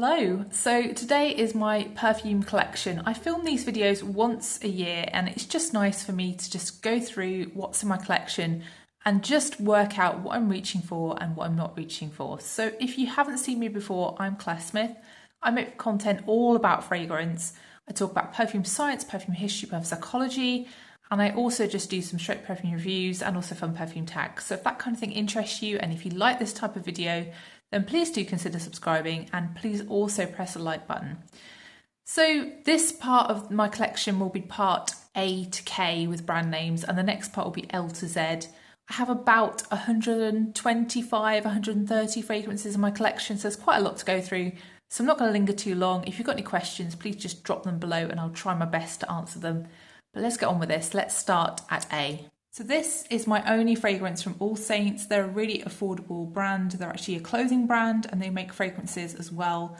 Hello, so today is my perfume collection. I film these videos once a year and it's just nice for me to just go through what's in my collection and just work out what I'm reaching for and what I'm not reaching for. So if you haven't seen me before, I'm Claire Smith. I make content all about fragrance. I talk about perfume science, perfume history, perfume psychology, and I also just do some straight perfume reviews and also fun perfume tags. So if that kind of thing interests you and if you like this type of video, then please do consider subscribing and please also press the like button. So this part of my collection will be part A to K with brand names and the next part will be L to Z. I have about 125, 130 fragrances in my collection, so there's quite a lot to go through. So I'm not going to linger too long. If you've got any questions, please just drop them below and I'll try my best to answer them. But let's get on with this. Let's start at A. So this is my only fragrance from All Saints. They're a really affordable brand. They're actually a clothing brand and they make fragrances as well.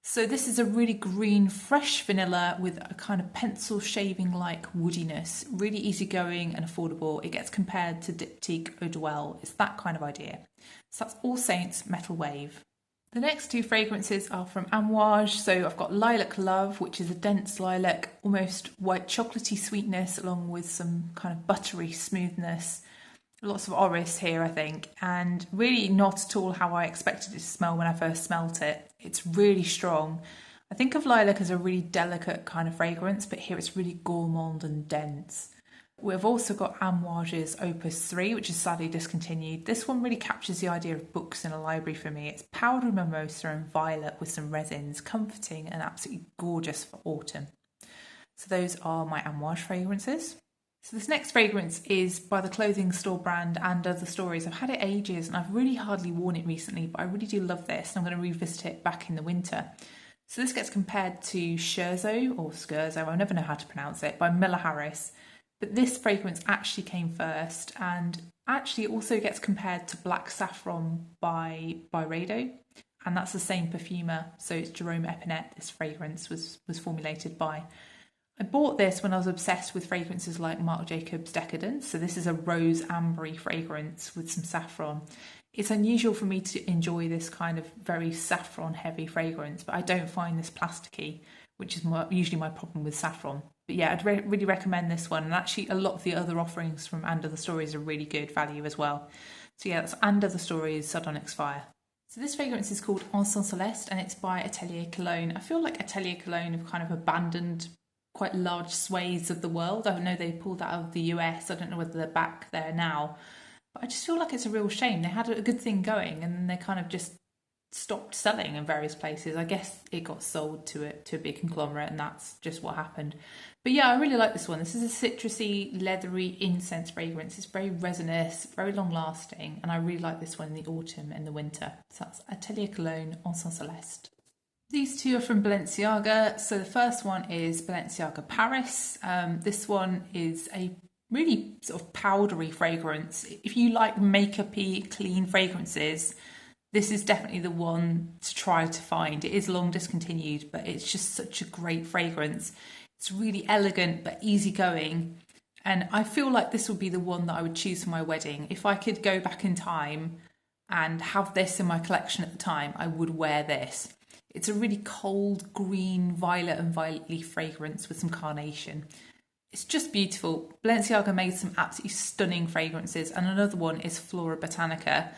So this is a really green, fresh vanilla with a kind of pencil shaving-like woodiness. Really easygoing and affordable. It gets compared to Diptyque Orphéon. It's that kind of idea. So that's All Saints Metal Wave. The next two fragrances are from Amouage. So I've got Lilac Love, which is a dense lilac, almost white chocolatey sweetness, along with some kind of buttery smoothness. Lots of orris here, I think, and really not at all how I expected it to smell when I first smelt it. It's really strong. I think of lilac as a really delicate kind of fragrance, but here it's really gourmand and dense. We've also got Amouage's Opus 3, which is sadly discontinued. This one really captures the idea of books in a library for me. It's powdery mimosa and violet with some resins, comforting and absolutely gorgeous for autumn. So those are my Amouage fragrances. So this next fragrance is by the clothing store brand And Other Stories. I've had it ages and I've really hardly worn it recently, but I really do love this and I'm going to revisit it back in the winter. So this gets compared to Scherzo or Scherzo, I never know how to pronounce it, by Miller Harris. But this fragrance actually came first and actually also gets compared to Black Saffron by Byredo. And that's the same perfumer, so it's Jerome Epinette this fragrance was formulated by. I bought this when I was obsessed with fragrances like Marc Jacobs Decadence. So this is a rose ambery fragrance with some saffron. It's unusual for me to enjoy this kind of very saffron heavy fragrance, but I don't find this plasticky, which is usually my problem with saffron. But yeah, I'd really recommend this one. And actually a lot of the other offerings from And Other Stories are really good value as well. So yeah, that's And Other Stories Sardonyx Fire. So this fragrance is called Encens Céleste and it's by Atelier Cologne. I feel like Atelier Cologne have kind of abandoned quite large swathes of the world. I know they pulled out of the US. I don't know whether they're back there now. But I just feel like it's a real shame. They had a good thing going and then they kind of just stopped selling in various places. I guess it got sold to a big conglomerate and that's just what happened. But yeah, I really like this one. This is a citrusy, leathery incense fragrance. It's very resinous, very long lasting, and I really like this one in the autumn and the winter. So that's Atelier Cologne Encens Céleste. These two are from Balenciaga. So the first one is Balenciaga Paris. This one is a really sort of powdery fragrance. If you like makeup-y, clean fragrances, this is definitely the one to try to find. It is long discontinued, but it's just such a great fragrance. It's really elegant but easygoing. And I feel like this would be the one that I would choose for my wedding. If I could go back in time and have this in my collection at the time, I would wear this. It's a really cold green, violet and violet leaf fragrance with some carnation. It's just beautiful. Balenciaga made some absolutely stunning fragrances. And another one is Florabotanica.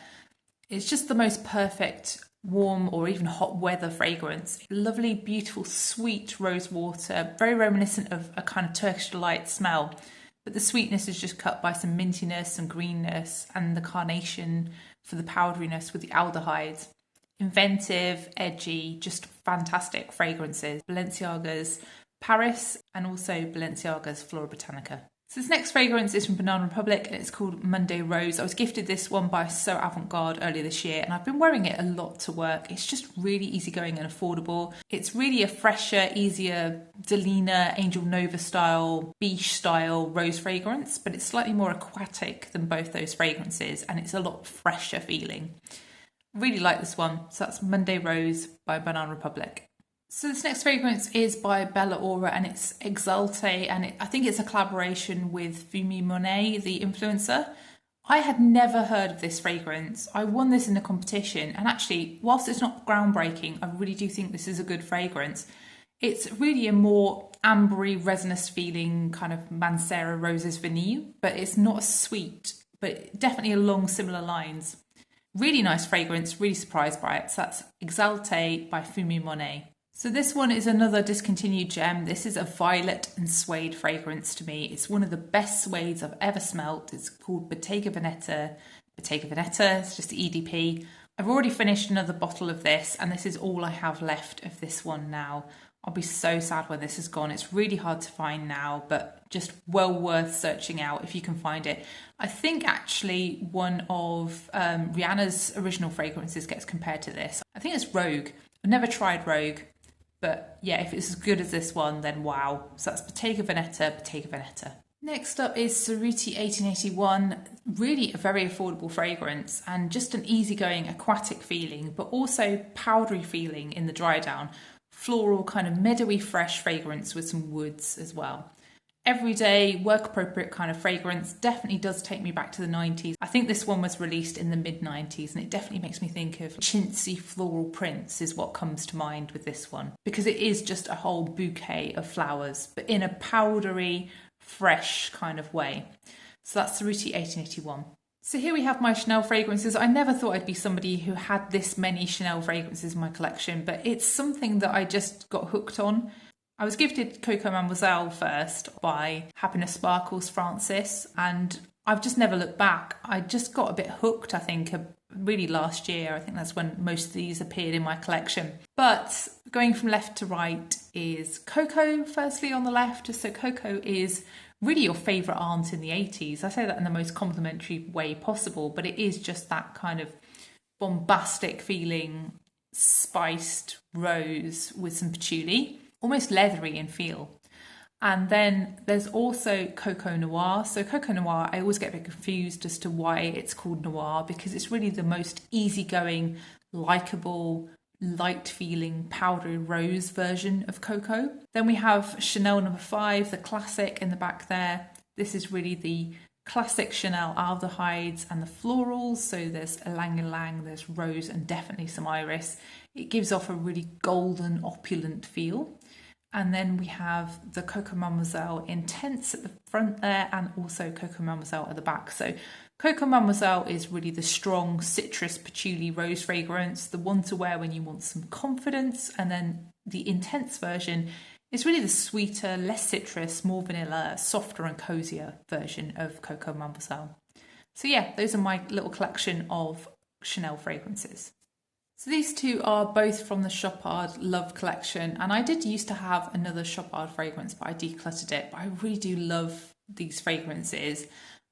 It's just the most perfect warm or even hot weather fragrance. Lovely, beautiful, sweet rose water, very reminiscent of a kind of Turkish delight smell. But the sweetness is just cut by some mintiness, some greenness, and the carnation for the powderiness with the aldehydes. Inventive, edgy, just fantastic fragrances. Balenciaga's Paris and also Balenciaga's Florabotanica. So this next fragrance is from Banana Republic and it's called Monday Rose. I was gifted this one by So Avant-Garde earlier this year and I've been wearing it a lot to work. It's just really easygoing and affordable. It's really a fresher, easier Delina, Angel Nova style, beige style rose fragrance, but it's slightly more aquatic than both those fragrances and it's a lot fresher feeling. Really like this one. So that's Monday Rose by Banana Republic. So this next fragrance is by Bella Aura and it's Exalté and I think it's a collaboration with Funmi Monet, the influencer. I had never heard of this fragrance. I won this in a competition, and actually, whilst it's not groundbreaking, I really do think this is a good fragrance. It's really a more ambery, resinous feeling kind of Mancera Roses Vanille, but it's not as sweet, but definitely along similar lines. Really nice fragrance, really surprised by it. So that's Exalté by Funmi Monet. So this one is another discontinued gem. This is a violet and suede fragrance to me. It's one of the best suedes I've ever smelt. It's called Bottega Veneta. Bottega Veneta, it's just EDP. I've already finished another bottle of this, and this is all I have left of this one now. I'll be so sad when this is gone. It's really hard to find now, but just well worth searching out if you can find it. I think actually one of Rihanna's original fragrances gets compared to this. I think it's Rogue. I've never tried Rogue. But yeah, if it's as good as this one, then wow. So that's Bottega Veneta, Bottega Veneta. Next up is Cerruti 1881. Really a very affordable fragrance and just an easygoing aquatic feeling, but also powdery feeling in the dry down. Floral, kind of meadowy fresh fragrance with some woods as well. Everyday, work appropriate kind of fragrance. Definitely does take me back to the 90s. I think this one was released in the mid 90s, and it definitely makes me think of chintzy floral prints is what comes to mind with this one, because it is just a whole bouquet of flowers, but in a powdery, fresh kind of way. So that's Cerruti 1881. So here we have my Chanel fragrances. I never thought I'd be somebody who had this many Chanel fragrances in my collection, but it's something that I just got hooked on. I was gifted Coco Mademoiselle first by Happiness Sparkles Francis, and I've just never looked back. I just got a bit hooked, I think, really last year. I think that's when most of these appeared in my collection. But going from left to right is Coco, firstly on the left. So Coco is really your favourite aunt in the 80s. I say that in the most complimentary way possible, but it is just that kind of bombastic feeling, spiced rose with some patchouli. Almost leathery in feel. And then there's also Coco Noir. So Coco Noir, I always get a bit confused as to why it's called Noir, because it's really the most easygoing, likeable, light feeling powdery rose version of Coco. Then we have Chanel No. 5, the classic in the back there. This is really the classic Chanel aldehydes and the florals. So there's ylang ylang, there's rose, and definitely some iris. It gives off a really golden, opulent feel. And then we have the Coco Mademoiselle Intense at the front there, and also Coco Mademoiselle at the back. So Coco Mademoiselle is really the strong citrus patchouli rose fragrance, the one to wear when you want some confidence. And then the Intense version is really the sweeter, less citrus, more vanilla, softer and cozier version of Coco Mademoiselle. So yeah, those are my little collection of Chanel fragrances. So these two are both from the Chopard Love collection, and I did used to have another Chopard fragrance, but I decluttered it. But I really do love these fragrances,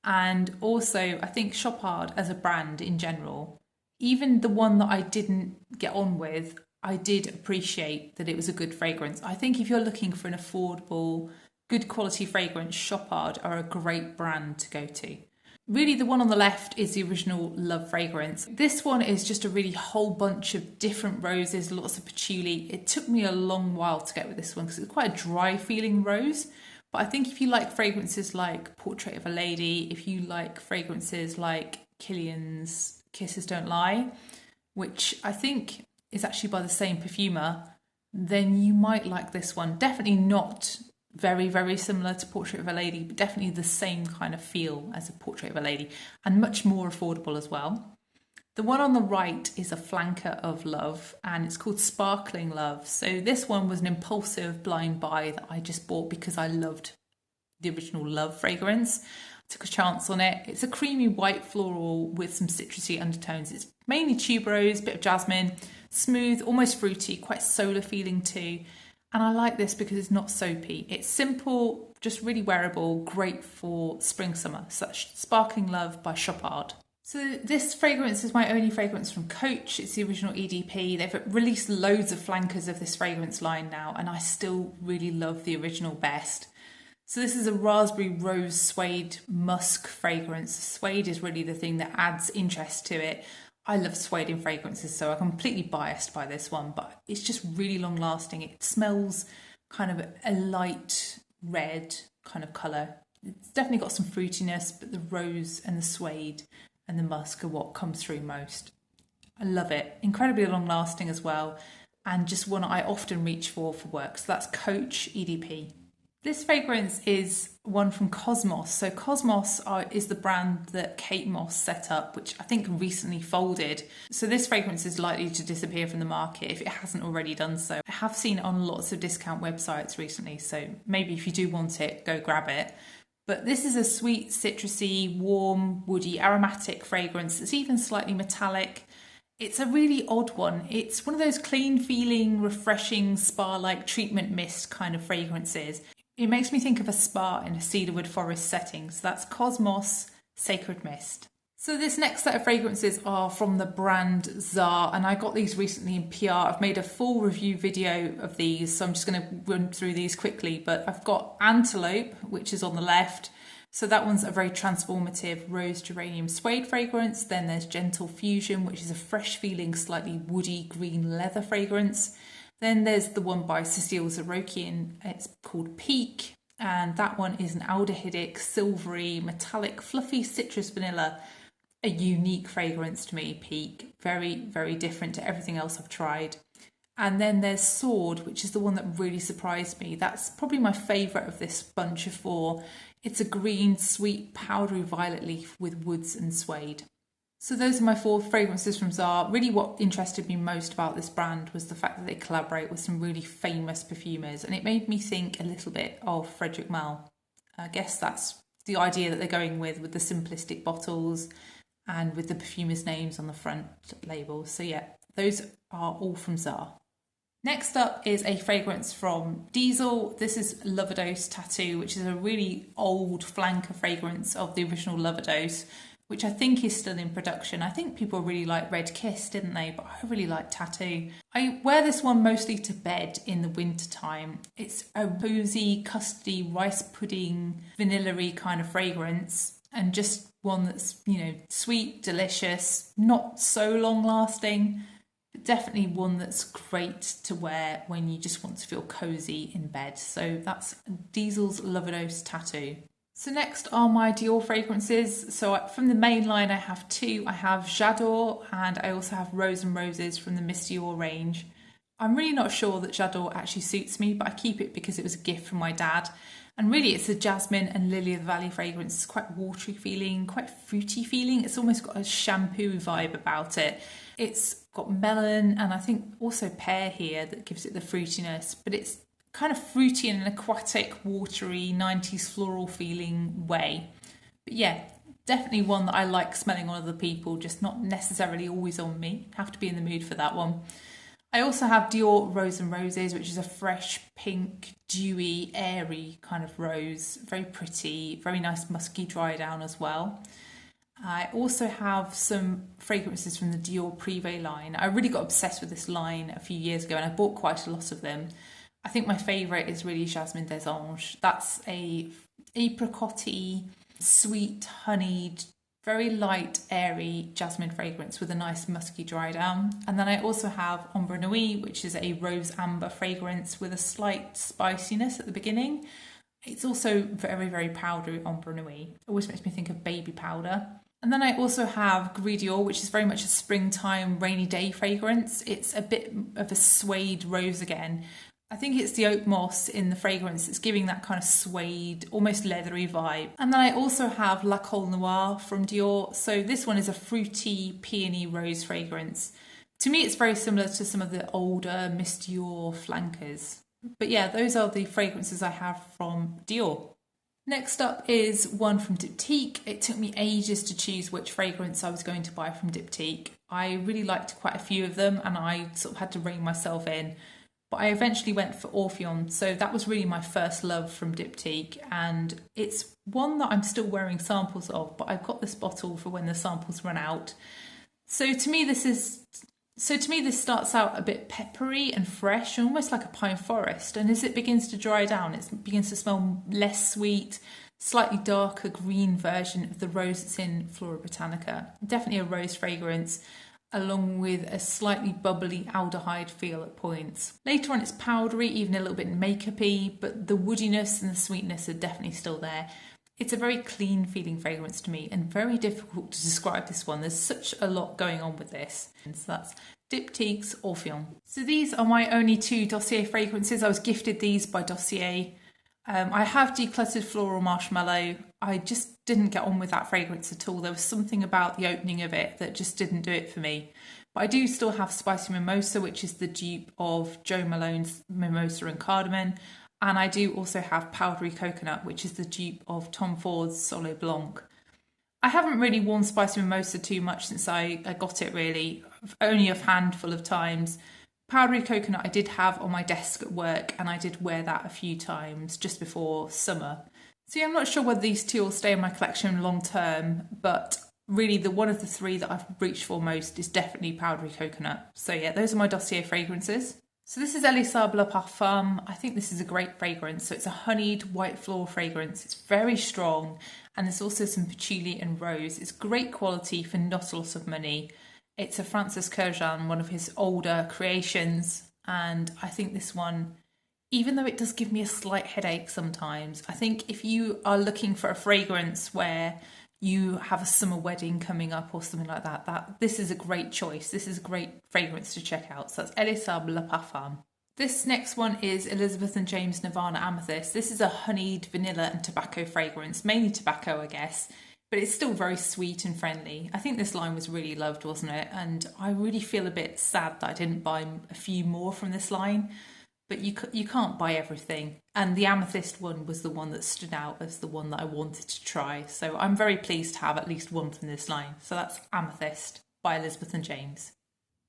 and also I think Chopard as a brand in general, even the one that I didn't get on with, I did appreciate that it was a good fragrance. I think if you're looking for an affordable, good quality fragrance, Chopard are a great brand to go to. Really, the one on the left is the original Love fragrance. This one is just a really whole bunch of different roses, lots of patchouli. It took me a long while to get with this one because it's quite a dry feeling rose. But I think if you like fragrances like Portrait of a Lady, if you like fragrances like Kilian's Kisses Don't Lie, which I think is actually by the same perfumer, then you might like this one. Definitely not very, very similar to Portrait of a Lady, but definitely the same kind of feel as a Portrait of a Lady, and much more affordable as well. The one on the right is a flanker of Love, and it's called Sparkling Love. So this one was an impulsive blind buy that I just bought because I loved the original Love fragrance. I took a chance on it. It's a creamy white floral with some citrusy undertones. It's mainly tuberose, bit of jasmine, smooth, almost fruity, quite solar feeling too. And I like this because it's not soapy. It's simple, just really wearable, great for spring, summer. Such Sparkling Love by Chopard. So this fragrance is my only fragrance from Coach. It's the original EDP. They've released loads of flankers of this fragrance line now, and I still really love the original best. So this is a raspberry rose suede musk fragrance. Suede is really the thing that adds interest to it. I love suede in fragrances, so I'm completely biased by this one, but it's just really long lasting. It smells kind of a light red kind of colour. It's definitely got some fruitiness, but the rose and the suede and the musk are what comes through most. I love it. Incredibly long lasting as well, and just one I often reach for work. So that's Coach EDP. This fragrance is one from Cosmos. So Cosmos is the brand that Kate Moss set up, which I think recently folded. So this fragrance is likely to disappear from the market if it hasn't already done so. I have seen it on lots of discount websites recently, so maybe if you do want it, go grab it. But this is a sweet, citrusy, warm, woody, aromatic fragrance that's even slightly metallic. It's a really odd one. It's one of those clean feeling, refreshing, spa-like treatment mist kind of fragrances. It makes me think of a spa in a cedarwood forest setting. So that's Cosmos Sacred Mist. So this next set of fragrances are from the brand Czar, and I got these recently in PR. I've made a full review video of these, so I'm just going to run through these quickly. But I've got Antelope, which is on the left. So that one's a very transformative rose geranium suede fragrance. Then there's Gentle Fusion, which is a fresh feeling, slightly woody green leather fragrance. Then there's the one by Cecile Zarokian, it's called Peak, and that one is an aldehydic, silvery, metallic, fluffy citrus vanilla. A unique fragrance to me, Peak. Very, very different to everything else I've tried. And then there's Sword, which is the one that really surprised me. That's probably my favourite of this bunch of four. It's a green, sweet, powdery violet leaf with woods and suede. So those are my four fragrances from Czar. Really what interested me most about this brand was the fact that they collaborate with some really famous perfumers, and it made me think a little bit of Frederic Malle. I guess that's the idea that they're going with the simplistic bottles and with the perfumers' names on the front labels. So yeah, those are all from Czar. Next up is a fragrance from Diesel. This is Loverdose Tattoo, which is a really old flanker fragrance of the original Loverdose, which I think is still in production. I think people really like Red Kiss, didn't they? But I really like Tattoo. I wear this one mostly to bed in the winter time. It's a boozy, custardy, rice pudding, vanilla-y kind of fragrance, and just one that's, you know, sweet, delicious, not so long lasting, but definitely one that's great to wear when you just want to feel cozy in bed. So that's Diesel's Loverdose Tattoo. So next are my Dior fragrances. So from the main line I have two. I have J'adore and I also have Rose and Roses from the Miss Dior range. I'm really not sure that J'adore actually suits me, but I keep it because it was a gift from my dad. And really it's a jasmine and lily of the valley fragrance. It's quite watery feeling, quite fruity feeling. It's almost got a shampoo vibe about it. It's got melon and I think also pear here that gives it the fruitiness, but it's kind of fruity in an aquatic, watery, 90s floral feeling way. But yeah, definitely one that I like smelling on other people, just not necessarily always on me. Have to be in the mood for that one. I also have Dior Rose and Roses, which is a fresh, pink, dewy, airy kind of rose. Very pretty, very nice musky dry down as well. I also have some fragrances from the Dior Privé line. I really got obsessed with this line a few years ago and I bought quite a lot of them. I think my favourite is really Jasmine des Anges. That's a apricot-y, sweet, honeyed, very light, airy jasmine fragrance with a nice musky dry down. And then I also have Ombre Nuit, which is a rose amber fragrance with a slight spiciness at the beginning. It's also very, very powdery Ombre Nuit. It always makes me think of baby powder. And then I also have Gris Dior, which is very much a springtime rainy day fragrance. It's a bit of a suede rose again. I think it's the oak moss in the fragrance. It's giving that kind of suede, almost leathery vibe. And then I also have La Col Noir from Dior. So this one is a fruity peony rose fragrance. To me, it's very similar to some of the older Miss Dior flankers. But yeah, those are the fragrances I have from Dior. Next up is one from Diptyque. It took me ages to choose which fragrance I was going to buy from Diptyque. I really liked quite a few of them and I sort of had to rein myself in. But I eventually went for Orphéon, so that was really my first love from Diptyque, and it's one that I'm still wearing samples of, but I've got this bottle for when the samples run out. So to me this starts out a bit peppery and fresh, almost like a pine forest, and as it begins to dry down, it begins to smell less sweet, slightly darker green version of the rose that's in Florabotanica. Definitely a rose fragrance, along with a slightly bubbly aldehyde feel at points. Later on it's powdery, even a little bit makeup-y, but the woodiness and the sweetness are definitely still there. It's a very clean feeling fragrance to me and very difficult to describe this one. There's such a lot going on with this. And so that's Diptyque Orphéon. So these are my only 2 Dossier fragrances. I was gifted these by Dossier. I have decluttered Floral Marshmallow. I just didn't get on with that fragrance at all. There was something about the opening of it that just didn't do it for me. But I do still have Spicy Mimosa, which is the dupe of Jo Malone's Mimosa and Cardamom. And I do also have Powdery Coconut, which is the dupe of Tom Ford's Solo Blanc. I haven't really worn Spicy Mimosa too much since I got it, really. Only a handful of times. Powdery Coconut I did have on my desk at work, and I did wear that a few times just before summer. So yeah, I'm not sure whether these 2 will stay in my collection long term, but really the one of the 3 that I've reached for most is definitely Powdery Coconut. So yeah, those are my Dossier fragrances. So this is Elisab Le Parfum. I think this is a great fragrance. So it's a honeyed white floral fragrance. It's very strong, and there's also some patchouli and rose. It's great quality for not a lot of money. It's a Francis Kurkdjian, one of his older creations, and I think this one, even though it does give me a slight headache sometimes, I think if you are looking for a fragrance where you have a summer wedding coming up or something like that, this is a great choice. This is a great fragrance to check out. So that's Elisab Le Parfum. This next one is Elizabeth and James Nirvana Amethyst. This is a honeyed vanilla and tobacco fragrance, mainly tobacco, I guess, but it's still very sweet and friendly. I think this line was really loved, wasn't it? And I really feel a bit sad that I didn't buy a few more from this line. But you can't buy everything. And the amethyst one was the one that stood out as the one that I wanted to try. So I'm very pleased to have at least one from this line. So that's Amethyst by Elizabeth and James.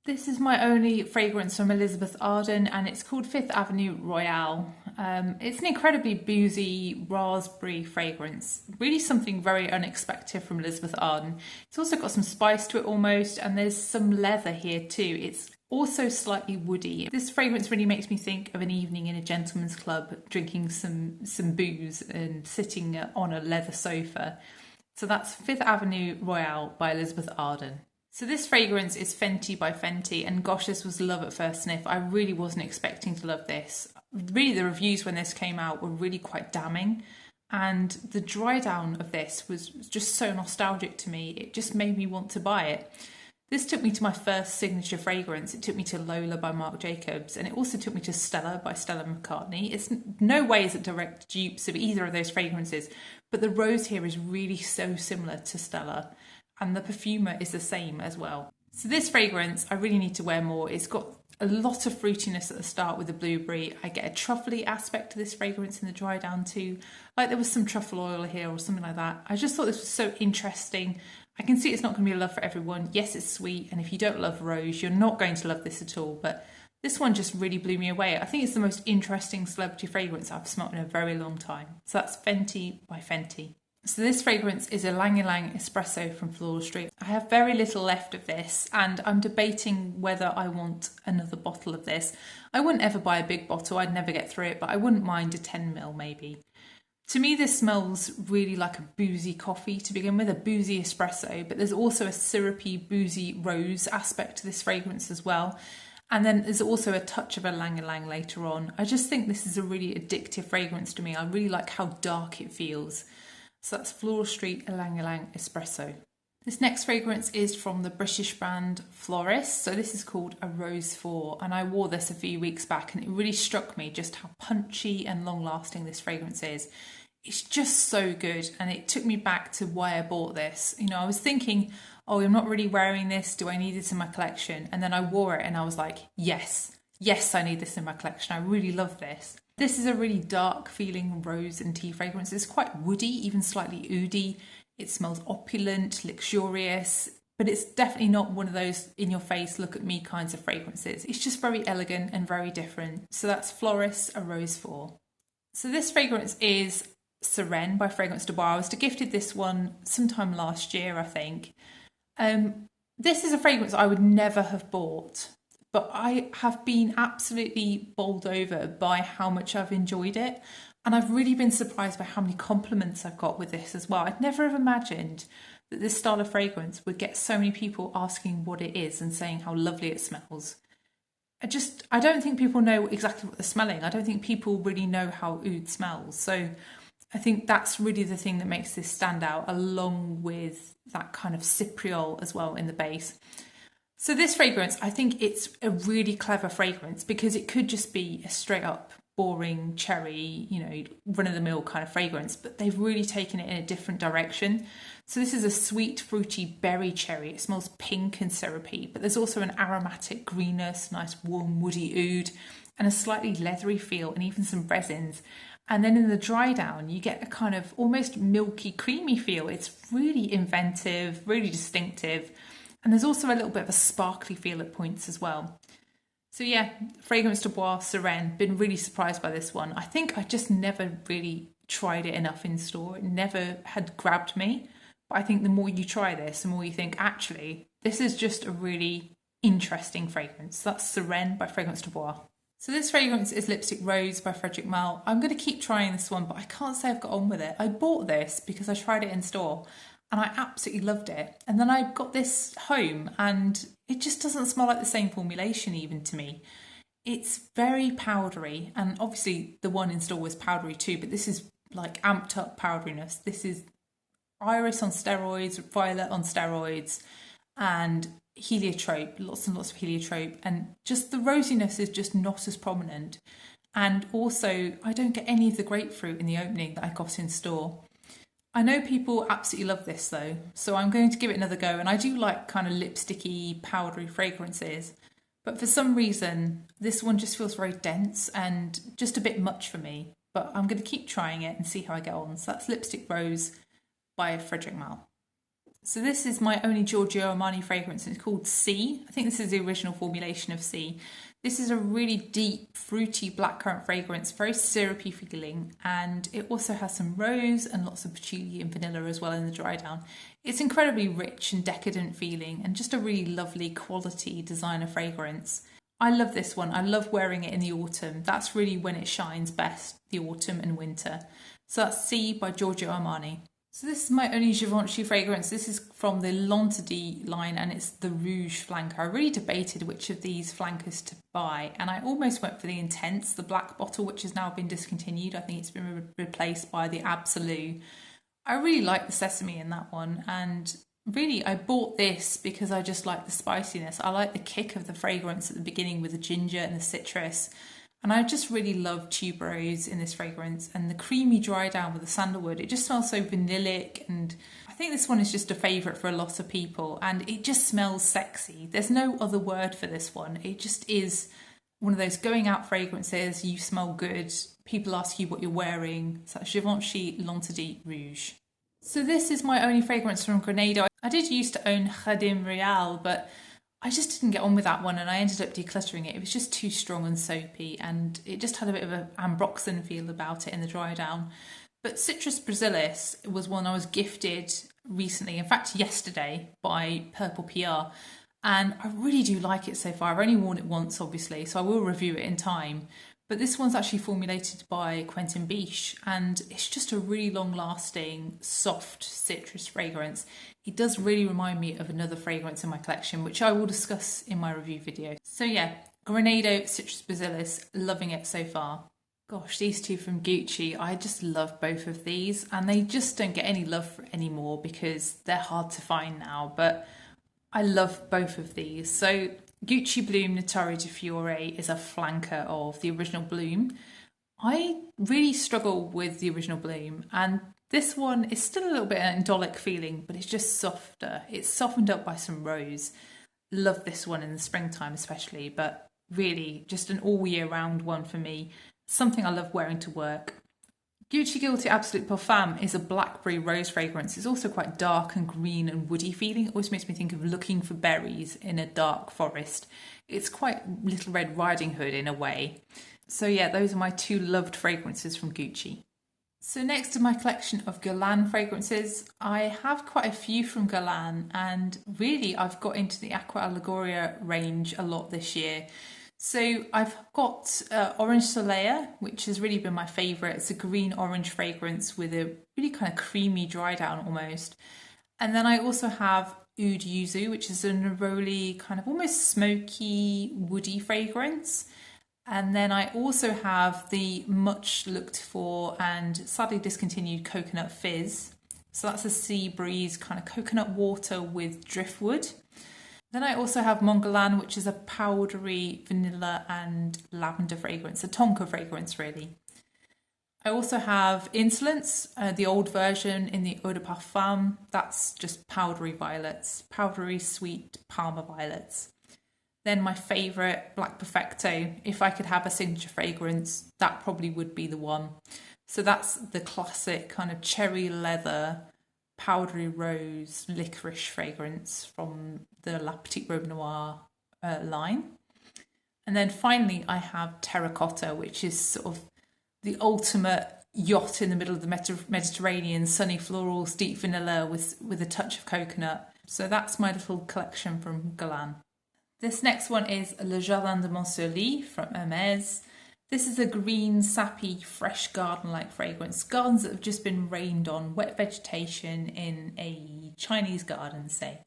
This is my only fragrance from Elizabeth Arden, and it's called Fifth Avenue Royale. It's an incredibly boozy raspberry fragrance. Really something very unexpected from Elizabeth Arden. It's also got some spice to it almost, and there's some leather here too. It's also slightly woody. This fragrance really makes me think of an evening in a gentleman's club, drinking some booze and sitting on a leather sofa. So that's Fifth Avenue Royale by Elizabeth Arden. So this fragrance is Fenty by Fenty, and gosh, this was love at first sniff. I really wasn't expecting to love this. Really, the reviews when this came out were really quite damning, and the dry down of this was just so nostalgic to me. It just made me want to buy it. This took me to my first signature fragrance. It took me to Lola by Marc Jacobs, and it also took me to Stella by Stella McCartney. It's no way is it direct dupes of either of those fragrances, but the rose here is really so similar to Stella, and the perfumer is the same as well. So this fragrance, I really need to wear more. It's got a lot of fruitiness at the start with the blueberry. I get a truffly aspect to this fragrance in the dry down too. Like there was some truffle oil here or something like that. I just thought this was so interesting. I can see it's not going to be a love for everyone. Yes, it's sweet, and if you don't love rose, you're not going to love this at all, but this one just really blew me away. I think it's the most interesting celebrity fragrance I've smelled in a very long time. So that's Fenty by Fenty. So this fragrance is a Lang Ylang Espresso from Floral Street. I have very little left of this, and I'm debating whether I want another bottle of this. I wouldn't ever buy a big bottle, I'd never get through it, but I wouldn't mind a 10ml maybe. To me, this smells really like a boozy coffee to begin with, a boozy espresso, but there's also a syrupy, boozy rose aspect to this fragrance as well. And then there's also a touch of a Lang Ylang later on. I just think this is a really addictive fragrance to me. I really like how dark it feels. So that's Floral Street Lang Ylang Espresso. This next fragrance is from the British brand Floris. So this is called A Rose For, and I wore this a few weeks back, and it really struck me just how punchy and long lasting this fragrance is. It's just so good, and it took me back to why I bought this. You know, I was thinking, oh, I'm not really wearing this. Do I need this in my collection? And then I wore it and I was like, yes, I need this in my collection. I really love this. This is a really dark feeling rose and tea fragrance. It's quite woody, even slightly oody. It smells opulent, luxurious, but it's definitely not one of those in your face, look at me kinds of fragrances. It's just very elegant and very different. So that's Floris A Rose For. So this fragrance is Sirène by Fragrance de Bois. I was gifted this one sometime last year, I think. This is a fragrance I would never have bought, but I have been absolutely bowled over by how much I've enjoyed it. And I've really been surprised by how many compliments I've got with this as well. I'd never have imagined that this style of fragrance would get so many people asking what it is and saying how lovely it smells. I don't think people know exactly what they're smelling. I don't think people really know how oud smells. So I think that's really the thing that makes this stand out, along with that kind of cypriol as well in the base. So this fragrance, I think it's a really clever fragrance because it could just be a straight up boring cherry, you know, run-of-the-mill kind of fragrance, but they've really taken it in a different direction. So this is a sweet, fruity berry cherry. It smells pink and syrupy, but there's also an aromatic greenness, nice warm woody oud, and a slightly leathery feel, and even some resins. And then in the dry down, you get a kind of almost milky, creamy feel. It's really inventive, really distinctive. And there's also a little bit of a sparkly feel at points as well. So yeah, Fragrance de Bois Sereine, been really surprised by this one. I think I just never really tried it enough in store. It never had grabbed me. But I think the more you try this, the more you think, actually, this is just a really interesting fragrance. That's Sereine by Fragrance de Bois. So this fragrance is Lipstick Rose by Frederic Malle. I'm going to keep trying this one, but I can't say I've got on with it. I bought this because I tried it in store and I absolutely loved it. And then I got this home and it just doesn't smell like the same formulation even to me. It's very powdery, and obviously the one in store was powdery too, but this is like amped up powderiness. This is iris on steroids, violet on steroids, and heliotrope, lots and lots of heliotrope, and just the rosiness is just not as prominent. And also I don't get any of the grapefruit in the opening that I got in store. I know people absolutely love this though, so I'm going to give it another go, and I do like kind of lipsticky, powdery fragrances, but for some reason this one just feels very dense and just a bit much for me, but I'm going to keep trying it and see how I get on. So that's Lipstick Rose by Frederic Malle. So this is my only Giorgio Armani fragrance, and it's called Si. I think this is the original formulation of Si. This is a really deep, fruity blackcurrant fragrance, very syrupy feeling, and it also has some rose and lots of patchouli and vanilla as well in the dry down. It's incredibly rich and decadent feeling, and just a really lovely quality designer fragrance. I love this one. I love wearing it in the autumn. That's really when it shines best, the autumn and winter. So that's Si by Giorgio Armani. So this is my only Givenchy fragrance. This is from the L'Interdit line, and it's the Rouge flanker. I really debated which of these flankers to buy, and I almost went for the Intense, the black bottle, which has now been discontinued. I think it's been replaced by the Absolute. I really like the sesame in that one, and really I bought this because I just like the spiciness. I like the kick of the fragrance at the beginning with the ginger and the citrus. And I just really love tuberose in this fragrance, and the creamy dry down with the sandalwood. It just smells so vanillic, and I think this one is just a favourite for a lot of people, and it just smells sexy. There's no other word for this one. It just is one of those going out fragrances. You smell good. People ask you what you're wearing. So Givenchy L'Interdit Rouge. So this is my only fragrance from Grenada. I did used to own Khadim Real, but I just didn't get on with that one, and I ended up decluttering it. It was just too strong and soapy, and it just had a bit of an ambroxan feel about it in the dry down. But Citrus Brasilis was one I was gifted recently, in fact yesterday, by Purple PR, and I really do like it so far. I've only worn it once obviously, so I will review it in time. But this one's actually formulated by Quentin Biche, and it's just a really long-lasting, soft citrus fragrance. It does really remind me of another fragrance in my collection, which I will discuss in my review video. So yeah, Grenado Citrus Brasilis, loving it so far. Gosh, these two from Gucci, I just love both of these, and they just don't get any love anymore because they're hard to find now, but I love both of these. So Gucci Bloom Notario di Fiore is a flanker of the original Bloom. I really struggle with the original Bloom, and this one is still a little bit an indolic feeling, but it's just softer. It's softened up by some rose. Love this one in the springtime especially, but really just an all year round one for me. Something I love wearing to work. Gucci Guilty Absolute Parfum is a blackberry rose fragrance. It's also quite dark and green and woody feeling. It always makes me think of looking for berries in a dark forest. It's quite Little Red Riding Hood in a way. So yeah, those are my two loved fragrances from Gucci. So next to my collection of Guerlain fragrances, I have quite a few from Guerlain, and really I've got into the Aqua Allegoria range a lot this year. So I've got Orange Soleil, which has really been my favourite. It's a green-orange fragrance with a really kind of creamy dry down almost. And then I also have Oud Yuzu, which is a neroli kind of almost smoky, woody fragrance. And then I also have the much looked for and sadly discontinued Coconut Fizz. So that's a sea breeze kind of coconut water with driftwood. Then I also have Guerlain, which is a powdery vanilla and lavender fragrance, a tonka fragrance really. I also have Insolence, the old version in the Eau de Parfum. That's just powdery violets, powdery sweet Parma violets. Then my favourite, Black Perfecto. If I could have a signature fragrance, that probably would be the one. So that's the classic kind of cherry leather, powdery rose, licorice fragrance from the La Petite Robe Noire line. And then finally I have Terracotta, which is sort of the ultimate yacht in the middle of the Mediterranean, sunny florals, deep vanilla with a touch of coconut. So that's my little collection from Guerlain. This next one is Le Jardin de Montsouris from Hermès. This is a green, sappy, fresh garden-like fragrance. Gardens that have just been rained on, wet vegetation in a Chinese garden, say.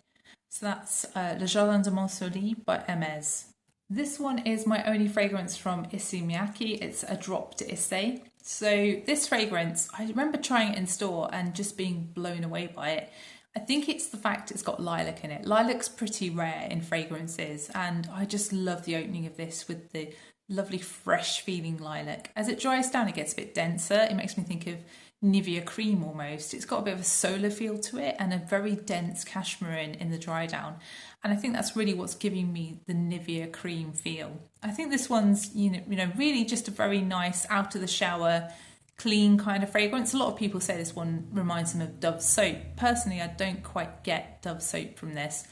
So that's Le Jardin de Montsouris by Hermès. This one is my only fragrance from Issey Miyake. It's a drop to Issey. So this fragrance, I remember trying it in store and just being blown away by it. I think it's the fact it's got lilac in it. Lilac's pretty rare in fragrances, and I just love the opening of this with the lovely fresh feeling lilac. As it dries down, it gets a bit denser. It makes me think of Nivea cream almost. It's got a bit of a solar feel to it and a very dense cashmere in the dry down. And I think that's really what's giving me the Nivea cream feel. I think this one's, you know, really just a very nice out of the shower, clean kind of fragrance. A lot of people say this one reminds them of Dove soap. Personally, I don't quite get Dove soap from this,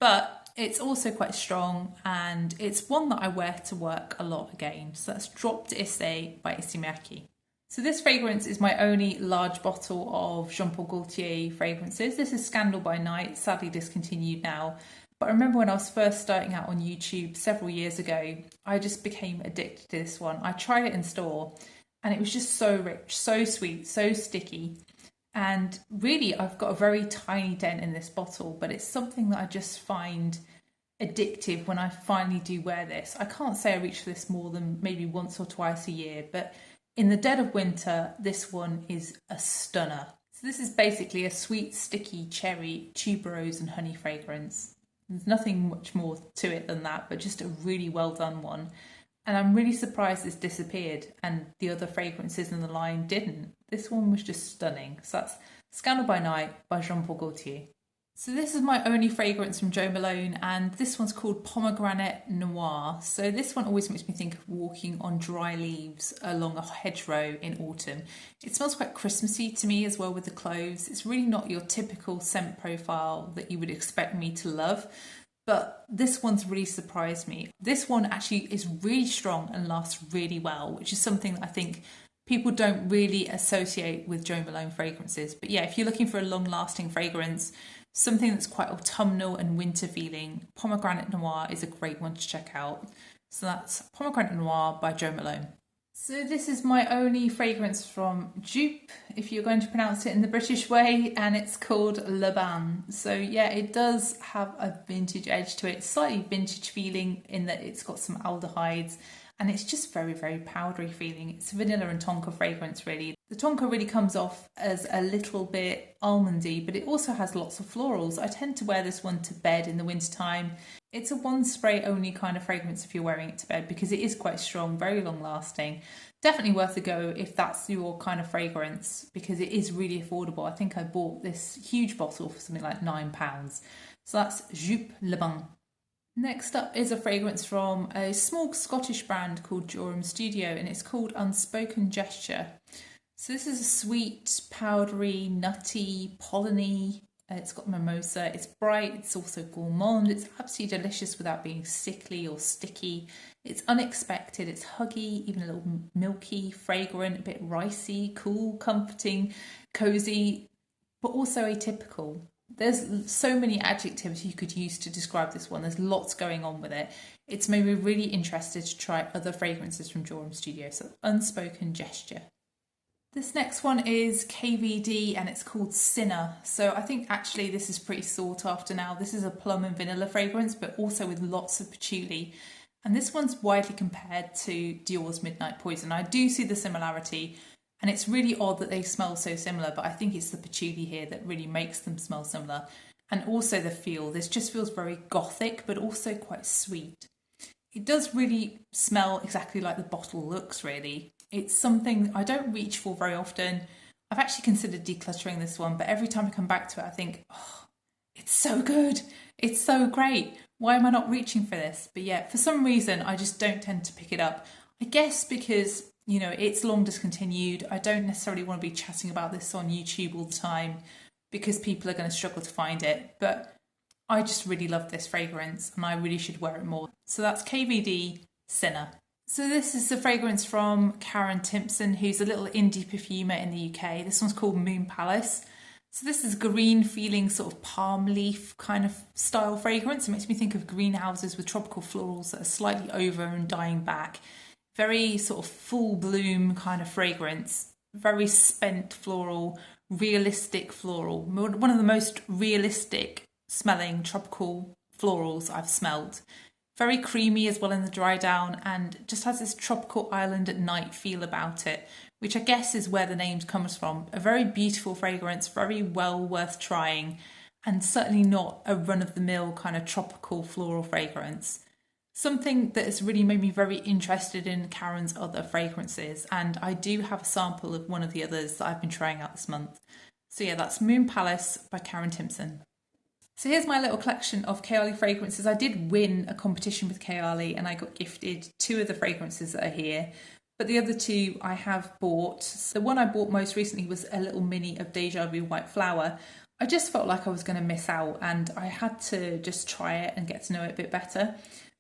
but it's also quite strong and it's one that I wear to work a lot again. So that's Drop to Issey by Issey Miyake. So this fragrance is my only large bottle of Jean Paul Gaultier fragrances. This is Scandal by Night, sadly discontinued now. But I remember when I was first starting out on YouTube several years ago, I just became addicted to this one. I tried it in store and it was just so rich, so sweet, so sticky. And really, I've got a very tiny dent in this bottle, but it's something that I just find addictive when I finally do wear this. I can't say I reach for this more than maybe once or twice a year, but in the dead of winter, this one is a stunner. So this is basically a sweet, sticky cherry, tuberose and honey fragrance. There's nothing much more to it than that, but just a really well done one. And I'm really surprised this disappeared and the other fragrances in the line didn't. This one was just stunning. So that's Scandal by Night by Jean Paul Gaultier. So this is my only fragrance from Jo Malone, and this one's called Pomegranate Noir. So this one always makes me think of walking on dry leaves along a hedgerow in autumn. It smells quite Christmassy to me as well with the cloves. It's really not your typical scent profile that you would expect me to love, but this one's really surprised me. This one actually is really strong and lasts really well, which is something that I think people don't really associate with Jo Malone fragrances. But yeah, if you're looking for a long-lasting fragrance, something that's quite autumnal and winter feeling, Pomegranate Noir is a great one to check out. So that's Pomegranate Noir by Jo Malone. So this is my only fragrance from Joop, if you're going to pronounce it in the British way, and it's called Le Bain. So yeah, it does have a vintage edge to it, slightly vintage feeling in that it's got some aldehydes, and it's just very, very powdery feeling. It's vanilla and tonka fragrance really. The tonka really comes off as a little bit almondy, but it also has lots of florals. I tend to wear this one to bed in the wintertime. It's a one spray only kind of fragrance if you're wearing it to bed because it is quite strong, very long lasting. Definitely worth a go if that's your kind of fragrance because it is really affordable. I think I bought this huge bottle for something like £9. So that's Joop Le Bain. Next up is a fragrance from a small Scottish brand called Joram Studio, and it's called Unspoken Gesture. So this is a sweet, powdery, nutty, polleny. It's got mimosa. It's bright. It's also gourmand. It's absolutely delicious without being sickly or sticky. It's unexpected. It's huggy, even a little milky, fragrant, a bit ricey, cool, comforting, cozy, but also atypical. There's so many adjectives you could use to describe this one. There's lots going on with it. It's made me really interested to try other fragrances from Joram Studio. So Unspoken Gesture. This next one is KVD and it's called Sinner. So I think actually this is pretty sought after now. This is a plum and vanilla fragrance, but also with lots of patchouli. And this one's widely compared to Dior's Midnight Poison. I do see the similarity, and it's really odd that they smell so similar, but I think it's the patchouli here that really makes them smell similar. And also the feel. This just feels very gothic, but also quite sweet. It does really smell exactly like the bottle looks, really. It's something I don't reach for very often. I've actually considered decluttering this one, but every time I come back to it, I think, oh, it's so good. It's so great. Why am I not reaching for this? But yeah, for some reason, I just don't tend to pick it up. I guess because, you know, it's long discontinued. I don't necessarily want to be chatting about this on YouTube all the time because people are going to struggle to find it. But I just really love this fragrance and I really should wear it more. So that's KVD Sinner. So this is the fragrance from Karen Timpson, who's a little indie perfumer in the UK. This one's called Moon Palace. So this is green feeling sort of palm leaf kind of style fragrance. It makes me think of greenhouses with tropical florals that are slightly over and dying back. Very sort of full bloom kind of fragrance. Very spent floral, realistic floral. One of the most realistic smelling tropical florals I've smelled. Very creamy as well in the dry down and just has this tropical island at night feel about it, which I guess is where the name comes from. A very beautiful fragrance, very well worth trying, and certainly not a run-of-the-mill kind of tropical floral fragrance. Something that has really made me very interested in Karen's other fragrances, and I do have a sample of one of the others that I've been trying out this month. So yeah, that's Moon Palace by Karen Timpson. So here's my little collection of Kayali fragrances. I did win a competition with Kayali and I got gifted 2 of the fragrances that are here. But the other 2 I have bought. The one I bought most recently was a little mini of Deja Vu White Flower. I just felt like I was going to miss out and I had to just try it and get to know it a bit better.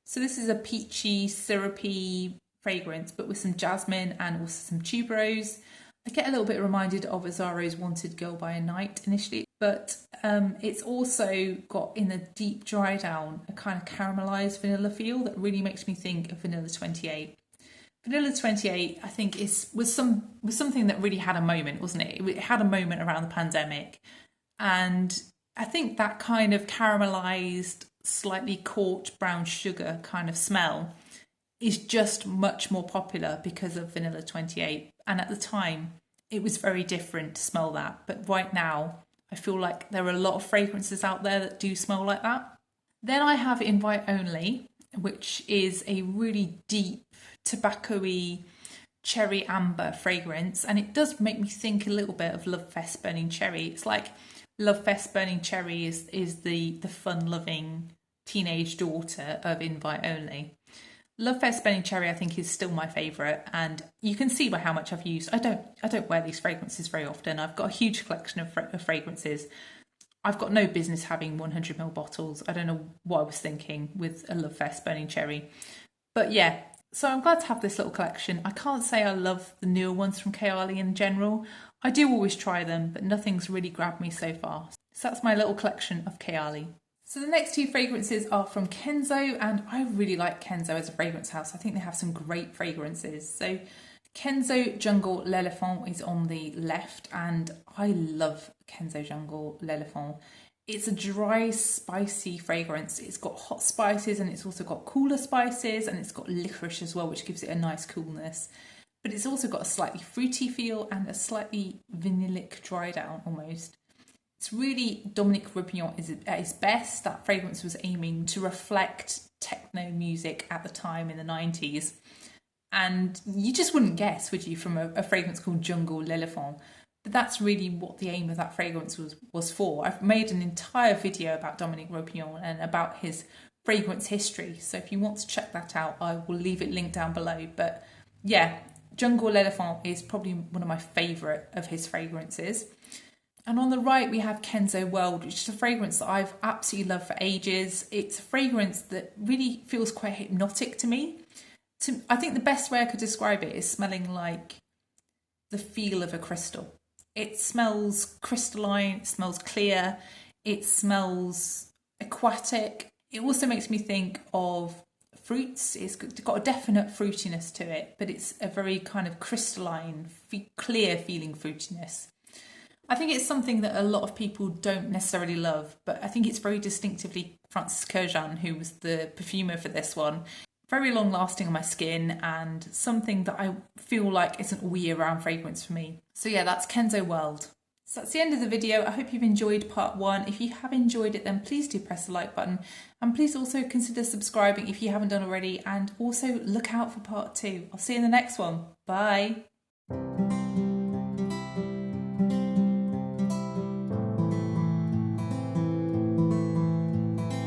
So this is a peachy, syrupy fragrance, but with some jasmine and also some tuberose. I get a little bit reminded of Azzaro's Wanted Girl by Night initially, but it's also got in the deep dry down a kind of caramelised vanilla feel that really makes me think of Vanilla 28. Vanilla 28, I think, was something that really had a moment, wasn't it? It had a moment around the pandemic, and I think that kind of caramelised, slightly corked brown sugar kind of smell is just much more popular because of Vanilla 28. And at the time, it was very different to smell that. But right now, I feel like there are a lot of fragrances out there that do smell like that. Then I have Invite Only, which is a really deep, tobacco-y, cherry amber fragrance. And it does make me think a little bit of Love Fest Burning Cherry. It's like Love Fest Burning Cherry is the fun-loving teenage daughter of Invite Only. Love Fest Burning Cherry I think is still my favourite, and you can see by how much I've used. I don't wear these fragrances very often. I've got a huge collection of fragrances. I've got no business having 100ml bottles. I don't know what I was thinking with a Love Fest Burning Cherry. But yeah, so I'm glad to have this little collection. I can't say I love the newer ones from Kayali in general. I do always try them, but nothing's really grabbed me so far. So that's my little collection of Kayali. So the next 2 fragrances are from Kenzo, and I really like Kenzo as a fragrance house. I think they have some great fragrances. So Kenzo Jungle L'Elephant is on the left, and I love Kenzo Jungle L'Elephant. It's a dry, spicy fragrance. It's got hot spices and it's also got cooler spices, and it's got licorice as well, which gives it a nice coolness. But it's also got a slightly fruity feel and a slightly vanillic dry down almost. It's really Dominique Roupillon is at his best. That fragrance was aiming to reflect techno music at the time in the 90s. And you just wouldn't guess, would you, from a fragrance called Jungle L'Elephant. But that's really what the aim of that fragrance was for. I've made an entire video about Dominique Roupillon and about his fragrance history. So if you want to check that out, I will leave it linked down below. But yeah, Jungle L'Elephant is probably one of my favourite of his fragrances. And on the right, we have Kenzo World, which is a fragrance that I've absolutely loved for ages. It's a fragrance that really feels quite hypnotic to me. I think the best way I could describe it is smelling like the feel of a crystal. It smells crystalline, it smells clear, it smells aquatic. It also makes me think of fruits. It's got a definite fruitiness to it, but it's a very kind of crystalline, clear feeling fruitiness. I think it's something that a lot of people don't necessarily love, but I think it's very distinctively Francis Kurkdjian, who was the perfumer for this one. very long lasting on my skin and something that I feel like is an all year round fragrance for me. So yeah, that's Kenzo World. So that's the end of the video. I hope you've enjoyed part 1. If you have enjoyed it, then please do press the like button, and please also consider subscribing if you haven't done already, and also look out for part 2. I'll see you in the next one. Bye.